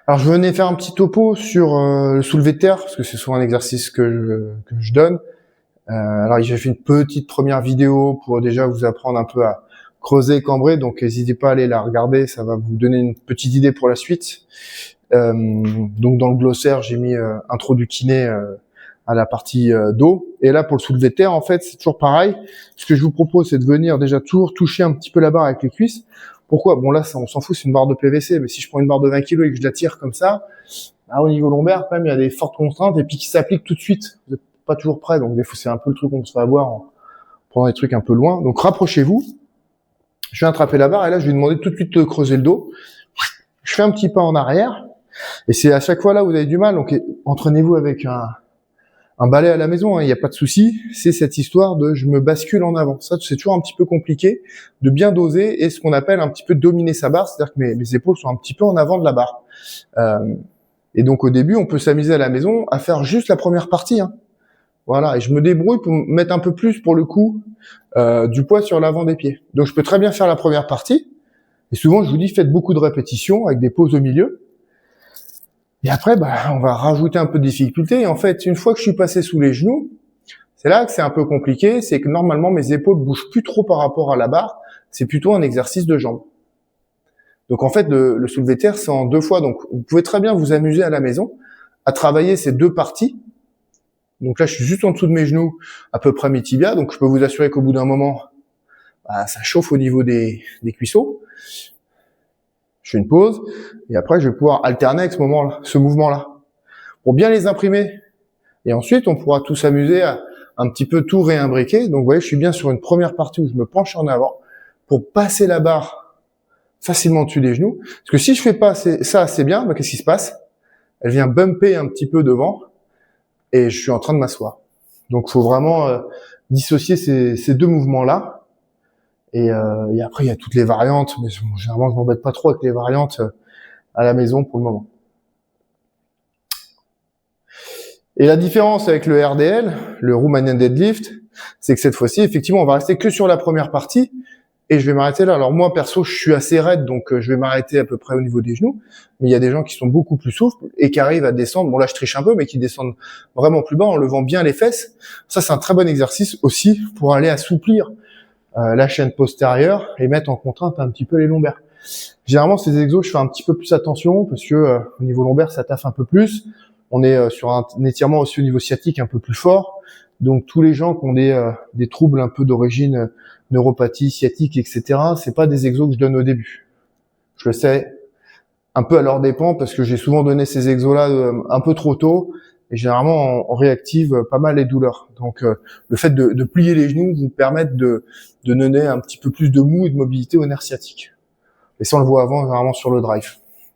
Alors je venais faire un petit topo sur le soulevé de terre, parce que c'est souvent un exercice que je donne. Alors j'ai fait une petite première vidéo pour déjà vous apprendre un peu à creuser et cambrer, donc n'hésitez pas à aller la regarder, ça va vous donner une petite idée pour la suite. Donc dans le glossaire, j'ai mis intro du kiné à la partie dos. Et là, pour le soulevé de terre, en fait, c'est toujours pareil. Ce que je vous propose, c'est de venir déjà toujours toucher un petit peu la barre avec les cuisses. Pourquoi? Bon, là, on s'en fout, c'est une barre de PVC, mais si je prends une barre de 20 kg et que je la tire comme ça, bah, au niveau lombaire, quand même, il y a des fortes contraintes et puis qui s'appliquent tout de suite. Vous n'êtes pas toujours prêt, donc des fois, c'est un peu le truc qu'on se fait avoir en prenant des trucs un peu loin. Donc, rapprochez-vous. Je vais attraper la barre et là, je vais demander tout de suite de creuser le dos. Je fais un petit pas en arrière et c'est à chaque fois là où vous avez du mal. Donc, entraînez-vous avec un balai à la maison, hein, il n'y a pas de souci. C'est cette histoire de je me bascule en avant. Ça, c'est toujours un petit peu compliqué de bien doser et ce qu'on appelle un petit peu dominer sa barre, c'est-à-dire que mes épaules sont un petit peu en avant de la barre. Et donc au début, on peut s'amuser à la maison à faire juste la première partie. Hein. Voilà, et je me débrouille pour mettre un peu plus pour le coup du poids sur l'avant des pieds. Donc je peux très bien faire la première partie. Et souvent, je vous dis, faites beaucoup de répétitions avec des pauses au milieu. Et après, on va rajouter un peu de difficulté. Et en fait, une fois que je suis passé sous les genoux, c'est là que c'est un peu compliqué. C'est que normalement, mes épaules bougent plus trop par rapport à la barre. C'est plutôt un exercice de jambes. Donc en fait, le soulevé de terre, c'est en 2 fois. Donc vous pouvez très bien vous amuser à la maison à travailler ces 2 parties. Donc là, je suis juste en dessous de mes genoux, à peu près mes tibias. Donc je peux vous assurer qu'au bout d'un moment, ça chauffe au niveau des cuisseaux. Je fais une pause, et après, je vais pouvoir alterner avec ce mouvement-là, pour bien les imprimer. Et ensuite, on pourra tout s'amuser à un petit peu tout réimbriquer. Donc, vous voyez, je suis bien sur une première partie où je me penche en avant pour passer la barre facilement au-dessus des genoux. Parce que si je fais pas ça assez bien, qu'est-ce qui se passe? Elle vient bumper un petit peu devant, et je suis en train de m'asseoir. Donc, il faut vraiment dissocier ces 2 mouvements-là. Et après, il y a toutes les variantes, mais généralement, je m'embête pas trop avec les variantes à la maison pour le moment. Et la différence avec le RDL, le Romanian Deadlift, c'est que cette fois-ci, effectivement, on va rester que sur la première partie et je vais m'arrêter là. Alors moi, perso, je suis assez raide, donc je vais m'arrêter à peu près au niveau des genoux. Mais il y a des gens qui sont beaucoup plus souples et qui arrivent à descendre. Bon, là, je triche un peu, mais qui descendent vraiment plus bas en levant bien les fesses. Ça, c'est un très bon exercice aussi pour aller assouplir la chaîne postérieure et mettre en contrainte un petit peu les lombaires. Généralement, ces exos, je fais un petit peu plus attention parce que au niveau lombaire, ça taffe un peu plus. On est sur un étirement aussi au niveau sciatique un peu plus fort. Donc, tous les gens qui ont des troubles un peu d'origine neuropathie, sciatique, etc., c'est pas des exos que je donne au début. Je le sais, un peu à leur dépens parce que j'ai souvent donné ces exos-là un peu trop tôt. Et généralement, on réactive pas mal les douleurs. Donc, le fait de plier les genoux vous permet de donner un petit peu plus de mou et de mobilité au nerf sciatique. Et ça, on le voit avant, généralement sur le drive.